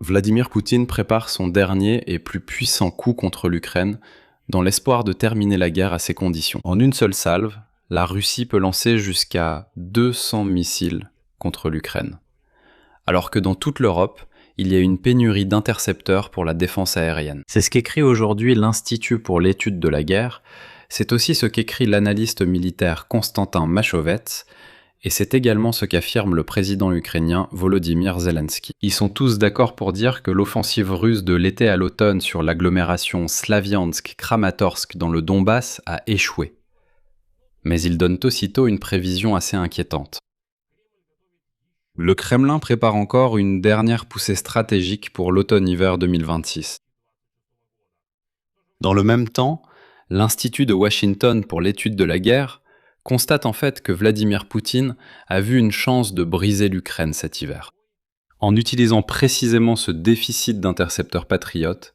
Vladimir Poutine prépare son dernier et plus puissant coup contre l'Ukraine dans l'espoir de terminer la guerre à ses conditions. En une seule salve, la Russie peut lancer jusqu'à 200 missiles contre l'Ukraine. Alors que dans toute l'Europe, il y a une pénurie d'intercepteurs pour la défense aérienne. C'est ce qu'écrit aujourd'hui l'Institut pour l'étude de la guerre, c'est aussi ce qu'écrit l'analyste militaire Konstantin Machovets, et c'est également ce qu'affirme le président ukrainien Volodymyr Zelensky. Ils sont tous d'accord pour dire que l'offensive russe de l'été à l'automne sur l'agglomération Slaviansk-Kramatorsk dans le Donbass a échoué. Mais ils donnent aussitôt une prévision assez inquiétante. Le Kremlin prépare encore une dernière poussée stratégique pour l'automne-hiver 2026. Dans le même temps, l'Institut de Washington pour l'étude de la guerre constate en fait que Vladimir Poutine a vu une chance de briser l'Ukraine cet hiver. En utilisant précisément ce déficit d'intercepteurs patriotes,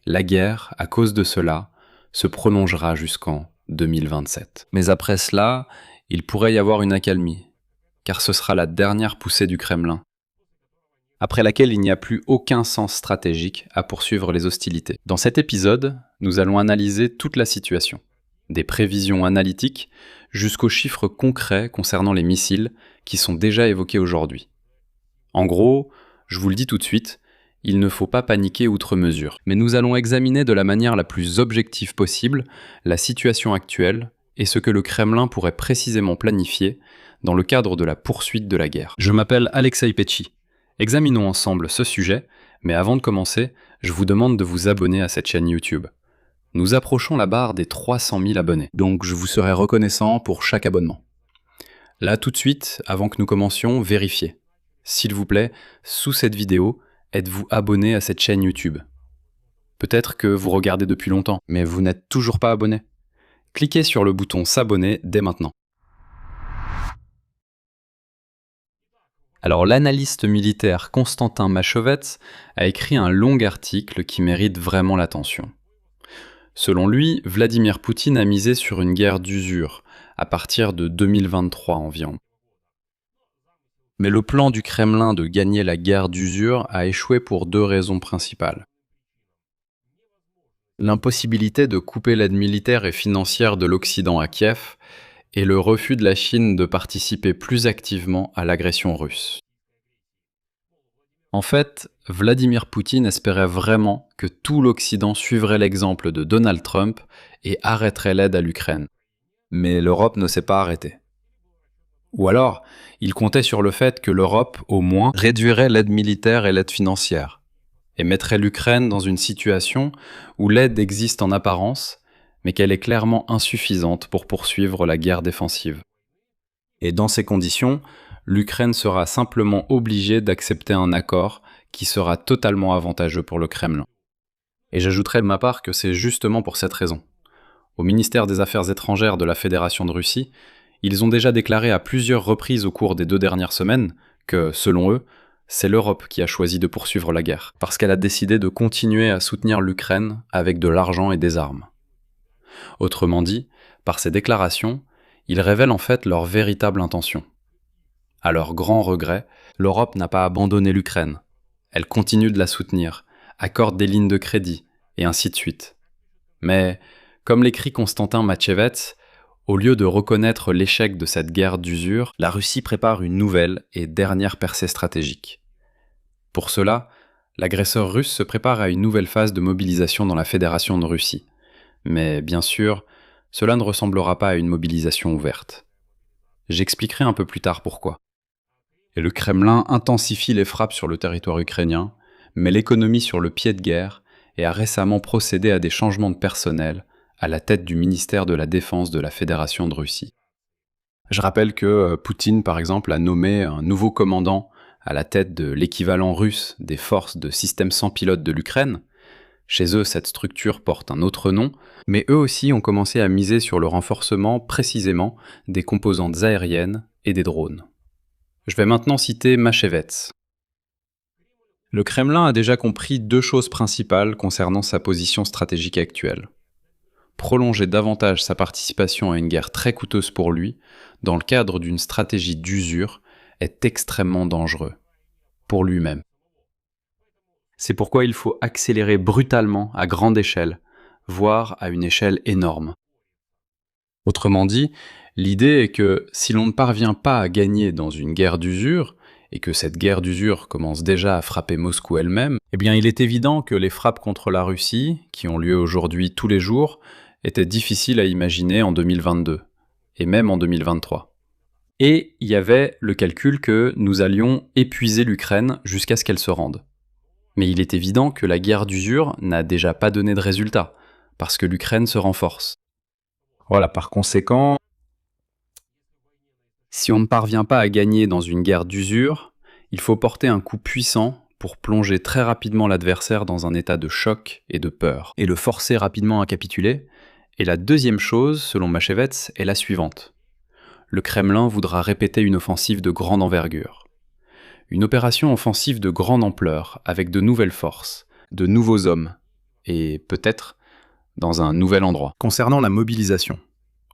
la guerre, à cause de cela, se prolongera jusqu'en 2027. Mais après cela, il pourrait y avoir une accalmie, car ce sera la dernière poussée du Kremlin, après laquelle il n'y a plus aucun sens stratégique à poursuivre les hostilités. Dans cet épisode, nous allons analyser toute la situation, des prévisions analytiques jusqu'aux chiffres concrets concernant les missiles qui sont déjà évoqués aujourd'hui. En gros, je vous le dis tout de suite, il ne faut pas paniquer outre mesure, mais nous allons examiner de la manière la plus objective possible la situation actuelle et ce que le Kremlin pourrait précisément planifier dans le cadre de la poursuite de la guerre. Je m'appelle Alexei Petchy. Examinons ensemble ce sujet, mais avant de commencer, je vous demande de vous abonner à cette chaîne YouTube. Nous approchons la barre des 300 000 abonnés, donc je vous serai reconnaissant pour chaque abonnement. Là, tout de suite, avant que nous commencions, vérifiez. S'il vous plaît, sous cette vidéo, êtes-vous abonné à cette chaîne YouTube? Peut-être que vous regardez depuis longtemps, mais vous n'êtes toujours pas abonné. Cliquez sur le bouton s'abonner dès maintenant. Alors l'analyste militaire Konstantin Machovets a écrit un long article qui mérite vraiment l'attention. Selon lui, Vladimir Poutine a misé sur une guerre d'usure, à partir de 2023 environ. Mais le plan du Kremlin de gagner la guerre d'usure a échoué pour deux raisons principales. L'impossibilité de couper l'aide militaire et financière de l'Occident à Kiev, et le refus de la Chine de participer plus activement à l'agression russe. En fait, Vladimir Poutine espérait vraiment que tout l'Occident suivrait l'exemple de Donald Trump et arrêterait l'aide à l'Ukraine. Mais l'Europe ne s'est pas arrêtée. Ou alors, il comptait sur le fait que l'Europe, au moins, réduirait l'aide militaire et l'aide financière, et mettrait l'Ukraine dans une situation où l'aide existe en apparence, mais qu'elle est clairement insuffisante pour poursuivre la guerre défensive. Et dans ces conditions, l'Ukraine sera simplement obligée d'accepter un accord qui sera totalement avantageux pour le Kremlin. Et j'ajouterai de ma part que c'est justement pour cette raison. Au ministère des Affaires étrangères de la Fédération de Russie, ils ont déjà déclaré à plusieurs reprises au cours des 2 dernières semaines que, selon eux, c'est l'Europe qui a choisi de poursuivre la guerre, parce qu'elle a décidé de continuer à soutenir l'Ukraine avec de l'argent et des armes. Autrement dit, par ces déclarations, ils révèlent en fait leur véritable intention. À leur grand regret, l'Europe n'a pas abandonné l'Ukraine. Elle continue de la soutenir, accorde des lignes de crédit, et ainsi de suite. Mais, comme l'écrit Konstantin Machovets, au lieu de reconnaître l'échec de cette guerre d'usure, la Russie prépare une nouvelle et dernière percée stratégique. Pour cela, l'agresseur russe se prépare à une nouvelle phase de mobilisation dans la Fédération de Russie. Mais bien sûr, cela ne ressemblera pas à une mobilisation ouverte. J'expliquerai un peu plus tard pourquoi. Et le Kremlin intensifie les frappes sur le territoire ukrainien, met l'économie sur le pied de guerre et a récemment procédé à des changements de personnel à la tête du ministère de la Défense de la Fédération de Russie. Je rappelle que Poutine, par exemple, a nommé un nouveau commandant à la tête de l'équivalent russe des forces de système sans pilote de l'Ukraine. Chez eux, cette structure porte un autre nom, mais eux aussi ont commencé à miser sur le renforcement précisément des composantes aériennes et des drones. Je vais maintenant citer Machovets. Le Kremlin a déjà compris deux choses principales concernant sa position stratégique actuelle. Prolonger davantage sa participation à une guerre très coûteuse pour lui, dans le cadre d'une stratégie d'usure, est extrêmement dangereux, pour lui-même. C'est pourquoi il faut accélérer brutalement à grande échelle, voire à une échelle énorme. Autrement dit, l'idée est que si l'on ne parvient pas à gagner dans une guerre d'usure, et que cette guerre d'usure commence déjà à frapper Moscou elle-même, eh bien il est évident que les frappes contre la Russie, qui ont lieu aujourd'hui tous les jours, étaient difficiles à imaginer en 2022, et même en 2023. Et il y avait le calcul que nous allions épuiser l'Ukraine jusqu'à ce qu'elle se rende. Mais il est évident que la guerre d'usure n'a déjà pas donné de résultat, parce que l'Ukraine se renforce. Voilà, par conséquent, si on ne parvient pas à gagner dans une guerre d'usure, il faut porter un coup puissant pour plonger très rapidement l'adversaire dans un état de choc et de peur, et le forcer rapidement à capituler. Et la deuxième chose, selon Machevets, est la suivante. Le Kremlin voudra répéter une offensive de grande envergure. Une opération offensive de grande ampleur, avec de nouvelles forces, de nouveaux hommes, et peut-être dans un nouvel endroit. Concernant la mobilisation.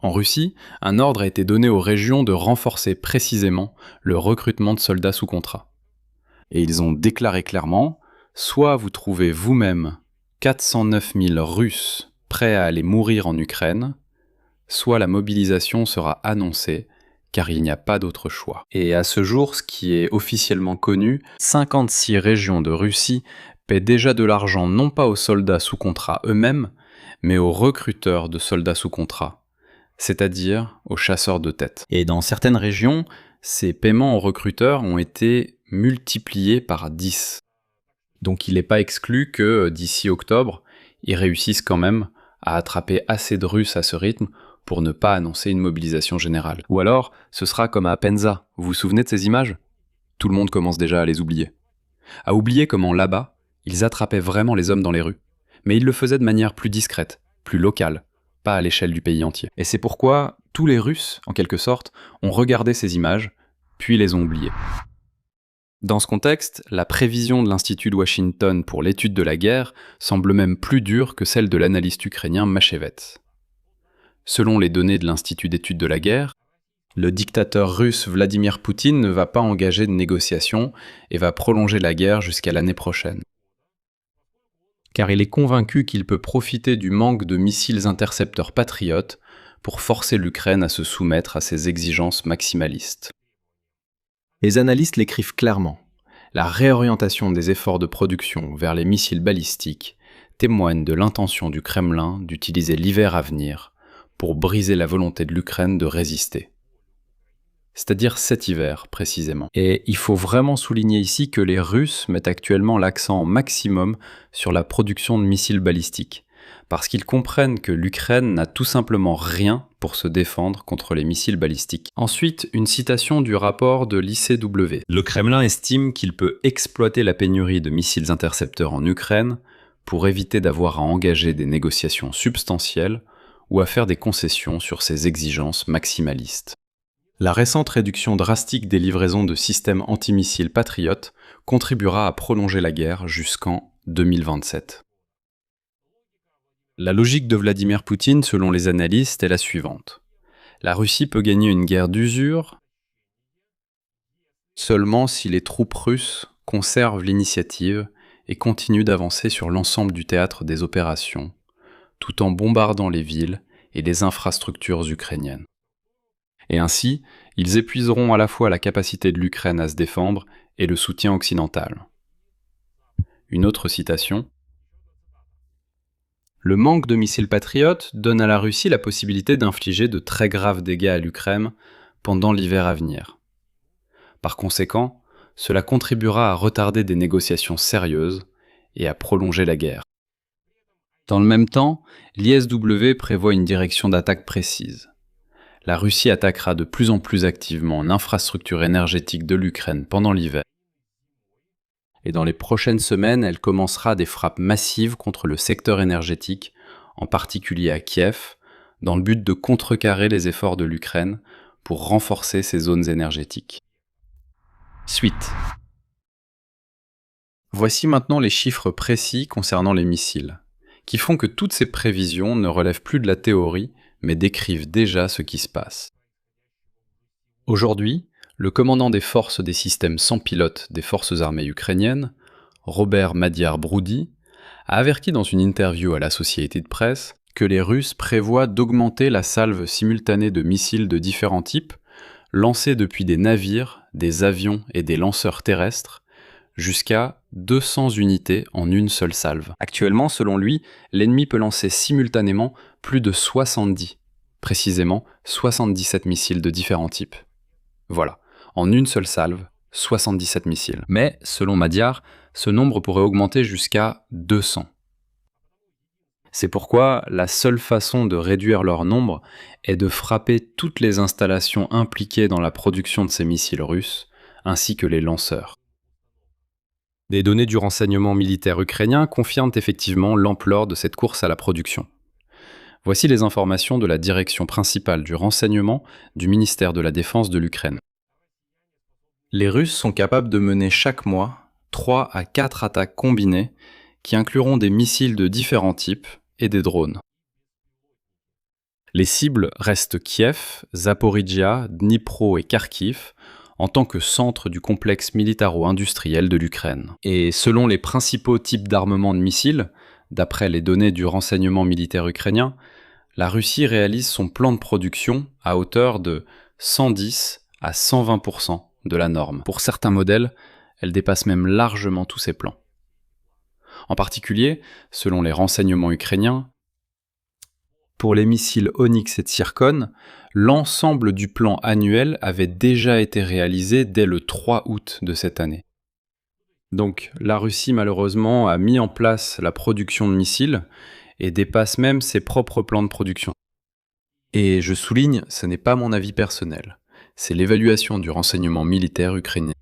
En Russie, un ordre a été donné aux régions de renforcer précisément le recrutement de soldats sous contrat. Et ils ont déclaré clairement, soit vous trouvez vous-même 409 000 Russes prêts à aller mourir en Ukraine, soit la mobilisation sera annoncée, car il n'y a pas d'autre choix. Et à ce jour, ce qui est officiellement connu, 56 régions de Russie paient déjà de l'argent non pas aux soldats sous contrat eux-mêmes, mais aux recruteurs de soldats sous contrat, c'est-à-dire aux chasseurs de tête. Et dans certaines régions, ces paiements aux recruteurs ont été multipliés par 10. Donc il n'est pas exclu que d'ici octobre, ils réussissent quand même à attraper assez de Russes à ce rythme pour ne pas annoncer une mobilisation générale. Ou alors, ce sera comme à Penza. Vous vous souvenez de ces images ? Tout le monde commence déjà à les oublier. À oublier comment là-bas, ils attrapaient vraiment les hommes dans les rues. Mais ils le faisaient de manière plus discrète, plus locale, pas à l'échelle du pays entier. Et c'est pourquoi tous les Russes, en quelque sorte, ont regardé ces images, puis les ont oubliées. Dans ce contexte, la prévision de l'Institut de Washington pour l'étude de la guerre semble même plus dure que celle de l'analyste ukrainien Machevets. Selon les données de l'Institut d'études de la guerre, le dictateur russe Vladimir Poutine ne va pas engager de négociations et va prolonger la guerre jusqu'à l'année prochaine. Car il est convaincu qu'il peut profiter du manque de missiles intercepteurs patriotes pour forcer l'Ukraine à se soumettre à ses exigences maximalistes. Les analystes l'écrivent clairement. La réorientation des efforts de production vers les missiles balistiques témoigne de l'intention du Kremlin d'utiliser l'hiver à venir pour briser la volonté de l'Ukraine de résister. C'est-à-dire cet hiver, précisément. Et il faut vraiment souligner ici que les Russes mettent actuellement l'accent maximum sur la production de missiles balistiques, parce qu'ils comprennent que l'Ukraine n'a tout simplement rien pour se défendre contre les missiles balistiques. Ensuite, une citation du rapport de l'ICW. Le Kremlin estime qu'il peut exploiter la pénurie de missiles intercepteurs en Ukraine pour éviter d'avoir à engager des négociations substantielles ou à faire des concessions sur ses exigences maximalistes. La récente réduction drastique des livraisons de systèmes antimissiles Patriot contribuera à prolonger la guerre jusqu'en 2027. La logique de Vladimir Poutine, selon les analystes, est la suivante. La Russie peut gagner une guerre d'usure seulement si les troupes russes conservent l'initiative et continuent d'avancer sur l'ensemble du théâtre des opérations, tout en bombardant les villes et les infrastructures ukrainiennes. Et ainsi, ils épuiseront à la fois la capacité de l'Ukraine à se défendre et le soutien occidental. Une autre citation. Le manque de missiles patriotes donne à la Russie la possibilité d'infliger de très graves dégâts à l'Ukraine pendant l'hiver à venir. Par conséquent, cela contribuera à retarder des négociations sérieuses et à prolonger la guerre. Dans le même temps, l'ISW prévoit une direction d'attaque précise. La Russie attaquera de plus en plus activement l'infrastructure énergétique de l'Ukraine pendant l'hiver. Et dans les prochaines semaines, elle commencera des frappes massives contre le secteur énergétique, en particulier à Kiev, dans le but de contrecarrer les efforts de l'Ukraine pour renforcer ses zones énergétiques. Suite. Voici maintenant les chiffres précis concernant les missiles, qui font que toutes ces prévisions ne relèvent plus de la théorie, mais décrivent déjà ce qui se passe. Aujourd'hui, le commandant des forces des systèmes sans pilote des forces armées ukrainiennes, Robert Madiar-Broudy, a averti dans une interview à l'Associated Press que les Russes prévoient d'augmenter la salve simultanée de missiles de différents types, lancés depuis des navires, des avions et des lanceurs terrestres, jusqu'à 200 unités en une seule salve. Actuellement, selon lui, l'ennemi peut lancer simultanément plus de 70, précisément 77 missiles de différents types. Voilà, en une seule salve, 77 missiles. Mais, selon Madiar, ce nombre pourrait augmenter jusqu'à 200. C'est pourquoi la seule façon de réduire leur nombre est de frapper toutes les installations impliquées dans la production de ces missiles russes, ainsi que les lanceurs. Des données du renseignement militaire ukrainien confirment effectivement l'ampleur de cette course à la production. Voici les informations de la direction principale du renseignement du ministère de la Défense de l'Ukraine. Les Russes sont capables de mener chaque mois 3 à 4 attaques combinées qui incluront des missiles de différents types et des drones. Les cibles restent Kiev, Zaporijia, Dnipro et Kharkiv en tant que centre du complexe militaro-industriel de l'Ukraine. Et selon les principaux types d'armement de missiles, d'après les données du renseignement militaire ukrainien, la Russie réalise son plan de production à hauteur de 110 à 120% de la norme. Pour certains modèles, elle dépasse même largement tous ces plans. En particulier, selon les renseignements ukrainiens, pour les missiles Onyx et Tsirkon, l'ensemble du plan annuel avait déjà été réalisé dès le 3 août de cette année. Donc la Russie malheureusement a mis en place la production de missiles et dépasse même ses propres plans de production. Et je souligne, ce n'est pas mon avis personnel, c'est l'évaluation du renseignement militaire ukrainien.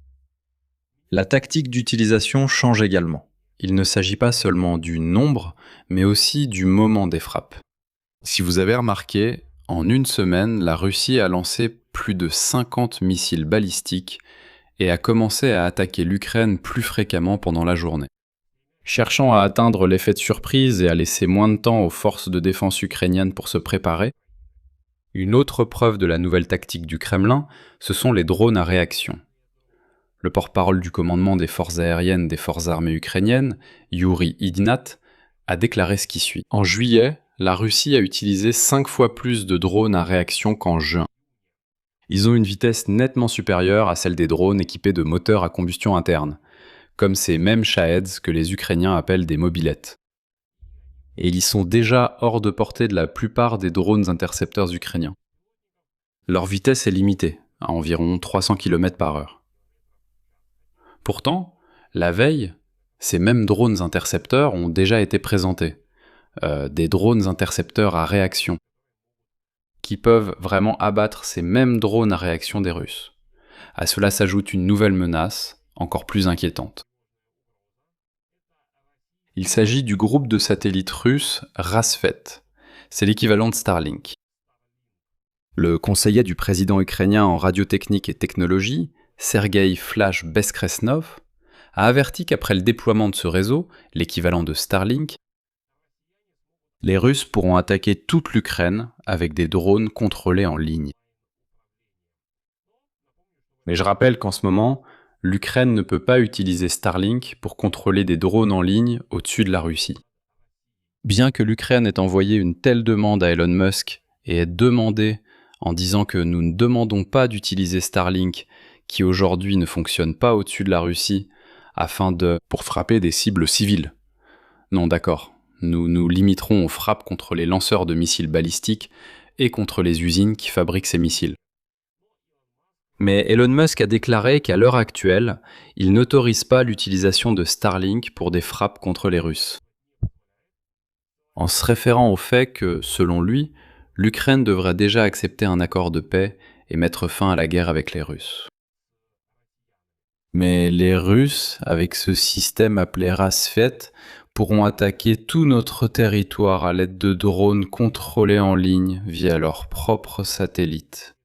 La tactique d'utilisation change également. Il ne s'agit pas seulement du nombre, mais aussi du moment des frappes. Si vous avez remarqué, en une semaine, la Russie a lancé plus de 50 missiles balistiques et a commencé à attaquer l'Ukraine plus fréquemment pendant la journée. Cherchant à atteindre l'effet de surprise et à laisser moins de temps aux forces de défense ukrainiennes pour se préparer, une autre preuve de la nouvelle tactique du Kremlin, ce sont les drones à réaction. Le porte-parole du commandement des forces aériennes des forces armées ukrainiennes, Yuri Ignat, a déclaré ce qui suit. En juillet, la Russie a utilisé 5 fois plus de drones à réaction qu'en juin. Ils ont une vitesse nettement supérieure à celle des drones équipés de moteurs à combustion interne, comme ces mêmes Shahed que les Ukrainiens appellent des mobylettes. Et ils sont déjà hors de portée de la plupart des drones intercepteurs ukrainiens. Leur vitesse est limitée, à environ 300 km/h. Pourtant, la veille, ces mêmes drones intercepteurs ont déjà été présentés. Des drones intercepteurs à réaction, qui peuvent vraiment abattre ces mêmes drones à réaction des Russes. À cela s'ajoute une nouvelle menace, encore plus inquiétante. Il s'agit du groupe de satellites russe Rassvet. C'est l'équivalent de Starlink. Le conseiller du président ukrainien en radiotechnique et technologie, Sergei Flash Beskresnov, a averti qu'après le déploiement de ce réseau, l'équivalent de Starlink, les Russes pourront attaquer toute l'Ukraine avec des drones contrôlés en ligne. Mais je rappelle qu'en ce moment, l'Ukraine ne peut pas utiliser Starlink pour contrôler des drones en ligne au-dessus de la Russie. Bien que l'Ukraine ait envoyé une telle demande à Elon Musk et ait demandé en disant que nous ne demandons pas d'utiliser Starlink, qui aujourd'hui ne fonctionne pas au-dessus de la Russie, pour frapper des cibles civiles. Non, d'accord. Nous nous limiterons aux frappes contre les lanceurs de missiles balistiques et contre les usines qui fabriquent ces missiles. Mais Elon Musk a déclaré qu'à l'heure actuelle, il n'autorise pas l'utilisation de Starlink pour des frappes contre les Russes. En se référant au fait que, selon lui, l'Ukraine devrait déjà accepter un accord de paix et mettre fin à la guerre avec les Russes. Mais les Russes, avec ce système appelé Rassvet, pourront attaquer tout notre territoire à l'aide de drones contrôlés en ligne via leurs propres satellites,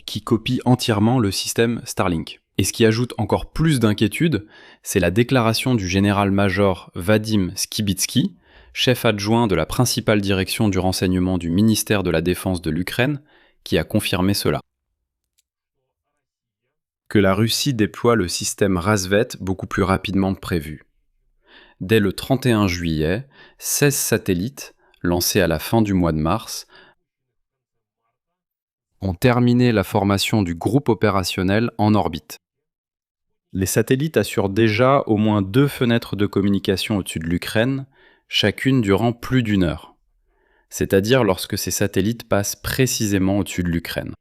qui copient entièrement le système Starlink. Et ce qui ajoute encore plus d'inquiétude, c'est la déclaration du général-major Vadim Skibitsky, chef adjoint de la principale direction du renseignement du ministère de la Défense de l'Ukraine, qui a confirmé cela. que la Russie déploie le système Razvet beaucoup plus rapidement que prévu. Dès le 31 juillet, 16 satellites, lancés à la fin du mois de mars, ont terminé la formation du groupe opérationnel en orbite. Les satellites assurent déjà au moins 2 fenêtres de communication au-dessus de l'Ukraine, chacune durant plus d'1 heure, c'est-à-dire lorsque ces satellites passent précisément au-dessus de l'Ukraine.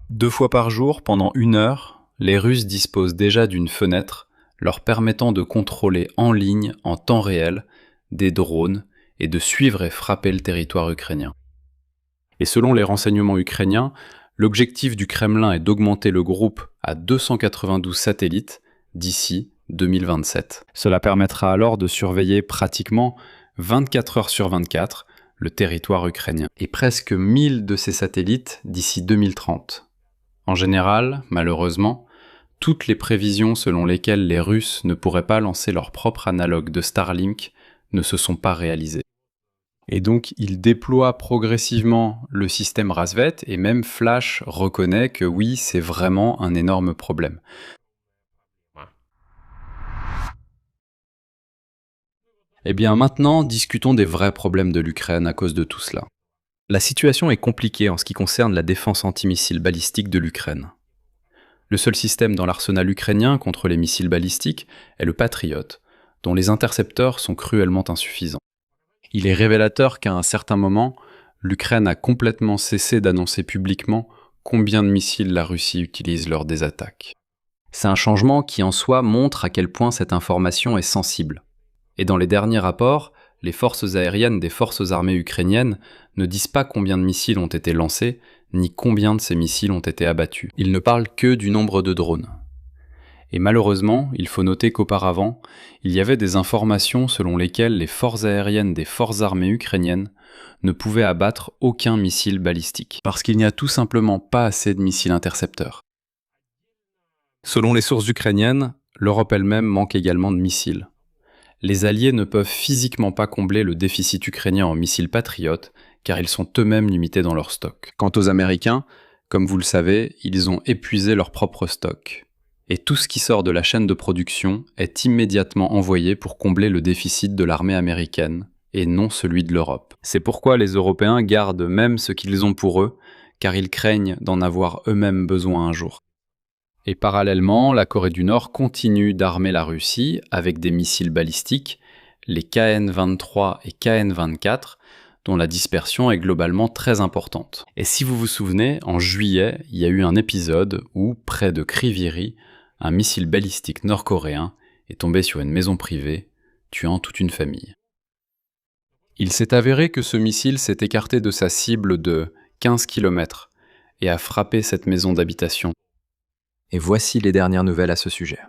2 fois par jour, pendant 1 heure, les Russes disposent déjà d'une fenêtre leur permettant de contrôler en ligne, en temps réel, des drones et de suivre et frapper le territoire ukrainien. Et selon les renseignements ukrainiens, l'objectif du Kremlin est d'augmenter le groupe à 292 satellites d'ici 2027. Cela permettra alors de surveiller pratiquement 24 heures sur 24 le territoire ukrainien, et presque 1000 de ces satellites d'ici 2030. En général, malheureusement, toutes les prévisions selon lesquelles les Russes ne pourraient pas lancer leur propre analogue de Starlink ne se sont pas réalisées. Et donc, ils déploient progressivement le système Razvet, et même Flash reconnaît que oui, c'est vraiment un énorme problème. Eh bien maintenant, discutons des vrais problèmes de l'Ukraine à cause de tout cela. La situation est compliquée en ce qui concerne la défense antimissile balistique de l'Ukraine. Le seul système dans l'arsenal ukrainien contre les missiles balistiques est le Patriot, dont les intercepteurs sont cruellement insuffisants. Il est révélateur qu'à un certain moment, l'Ukraine a complètement cessé d'annoncer publiquement combien de missiles la Russie utilise lors des attaques. C'est un changement qui en soi montre à quel point cette information est sensible. Et dans les derniers rapports, les forces aériennes des forces armées ukrainiennes ne disent pas combien de missiles ont été lancés, ni combien de ces missiles ont été abattus. Ils ne parlent que du nombre de drones. Et malheureusement, il faut noter qu'auparavant, il y avait des informations selon lesquelles les forces aériennes des forces armées ukrainiennes ne pouvaient abattre aucun missile balistique, parce qu'il n'y a tout simplement pas assez de missiles intercepteurs. Selon les sources ukrainiennes, l'Europe elle-même manque également de missiles. Les Alliés ne peuvent physiquement pas combler le déficit ukrainien en missiles Patriot, car ils sont eux-mêmes limités dans leur stock. Quant aux Américains, comme vous le savez, ils ont épuisé leur propre stock. Et tout ce qui sort de la chaîne de production est immédiatement envoyé pour combler le déficit de l'armée américaine, et non celui de l'Europe. C'est pourquoi les Européens gardent même ce qu'ils ont pour eux, car ils craignent d'en avoir eux-mêmes besoin un jour. Et parallèlement, la Corée du Nord continue d'armer la Russie avec des missiles balistiques, les KN-23 et KN-24, dont la dispersion est globalement très importante. Et si vous vous souvenez, en juillet, il y a eu un épisode où, près de Kryvyi, un missile balistique nord-coréen est tombé sur une maison privée, tuant toute une famille. Il s'est avéré que ce missile s'est écarté de sa cible de 15 km et a frappé cette maison d'habitation. Et voici les dernières nouvelles à ce sujet.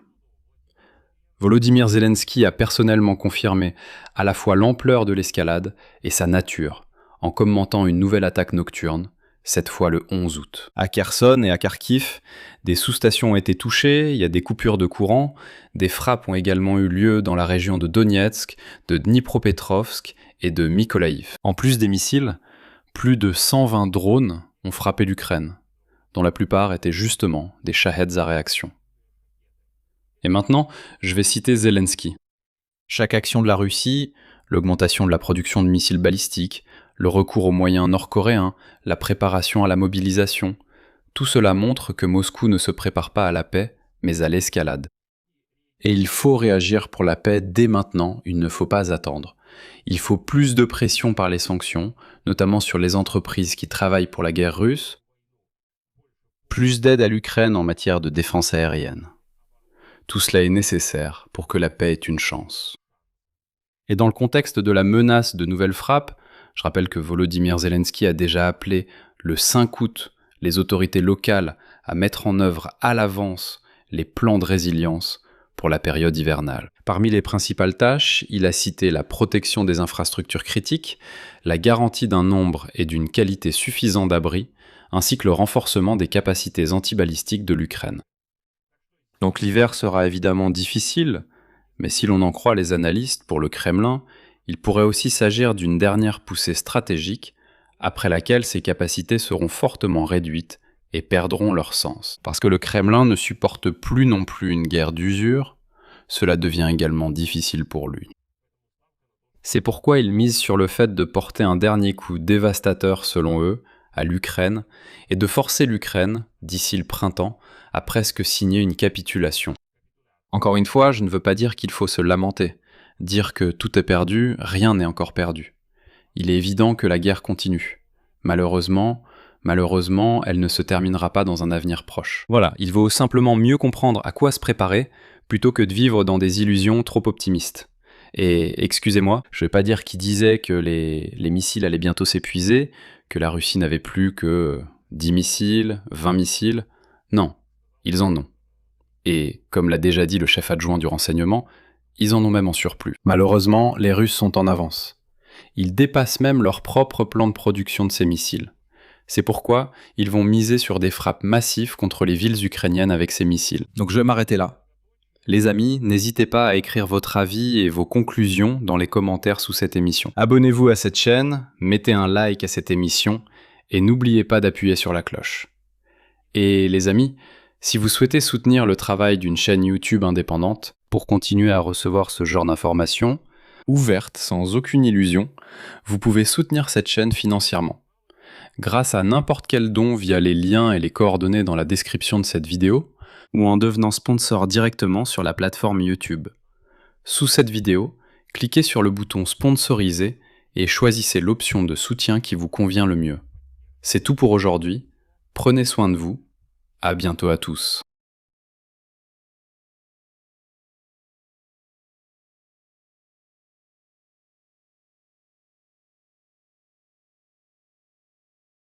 Volodymyr Zelensky a personnellement confirmé à la fois l'ampleur de l'escalade et sa nature, en commentant une nouvelle attaque nocturne, cette fois le 11 août. À Kherson et à Kharkiv, des sous-stations ont été touchées, il y a des coupures de courant, des frappes ont également eu lieu dans la région de Donetsk, de Dnipropetrovsk et de Mykolaïv. En plus des missiles, plus de 120 drones ont frappé l'Ukraine, dont la plupart étaient justement des Shaheds à réaction. Et maintenant, je vais citer Zelensky. Chaque action de la Russie, l'augmentation de la production de missiles balistiques, le recours aux moyens nord-coréens, la préparation à la mobilisation, tout cela montre que Moscou ne se prépare pas à la paix, mais à l'escalade. Et il faut réagir pour la paix dès maintenant, il ne faut pas attendre. Il faut plus de pression par les sanctions, notamment sur les entreprises qui travaillent pour la guerre russe, plus d'aide à l'Ukraine en matière de défense aérienne. Tout cela est nécessaire pour que la paix ait une chance. Et dans le contexte de la menace de nouvelles frappes, je rappelle que Volodymyr Zelensky a déjà appelé le 5 août les autorités locales à mettre en œuvre à l'avance les plans de résilience pour la période hivernale. Parmi les principales tâches, il a cité la protection des infrastructures critiques, la garantie d'un nombre et d'une qualité suffisant d'abris, ainsi que le renforcement des capacités antibalistiques de l'Ukraine. Donc l'hiver sera évidemment difficile, mais si l'on en croit les analystes, pour le Kremlin, il pourrait aussi s'agir d'une dernière poussée stratégique, après laquelle ses capacités seront fortement réduites et perdront leur sens. Parce que le Kremlin ne supporte plus non plus une guerre d'usure, cela devient également difficile pour lui. C'est pourquoi ils misent sur le fait de porter un dernier coup dévastateur selon eux à l'Ukraine et de forcer l'Ukraine, d'ici le printemps, à presque signer une capitulation. Encore une fois, je ne veux pas dire qu'il faut se lamenter, dire que tout est perdu, rien n'est encore perdu. Il est évident que la guerre continue. Malheureusement, elle ne se terminera pas dans un avenir proche. Voilà, il vaut simplement mieux comprendre à quoi se préparer plutôt que de vivre dans des illusions trop optimistes. Et excusez-moi, je vais pas dire qui disait que les missiles allaient bientôt s'épuiser, que la Russie n'avait plus que 10 missiles, 20 missiles. Non, ils en ont. Et comme l'a déjà dit le chef adjoint du renseignement, ils en ont même en surplus. Malheureusement, les Russes sont en avance. Ils dépassent même leur propre plan de production de ces missiles. C'est pourquoi ils vont miser sur des frappes massives contre les villes ukrainiennes avec ces missiles. Donc je vais m'arrêter là. Les amis, n'hésitez pas à écrire votre avis et vos conclusions dans les commentaires sous cette émission. Abonnez-vous à cette chaîne, mettez un like à cette émission et n'oubliez pas d'appuyer sur la cloche. Et les amis, si vous souhaitez soutenir le travail d'une chaîne YouTube indépendante pour continuer à recevoir ce genre d'informations, ouvertes sans aucune illusion, vous pouvez soutenir cette chaîne financièrement. Grâce à n'importe quel don via les liens et les coordonnées dans la description de cette vidéo, ou en devenant sponsor directement sur la plateforme YouTube. Sous cette vidéo, cliquez sur le bouton Sponsoriser et choisissez l'option de soutien qui vous convient le mieux. C'est tout pour aujourd'hui, prenez soin de vous, à bientôt à tous.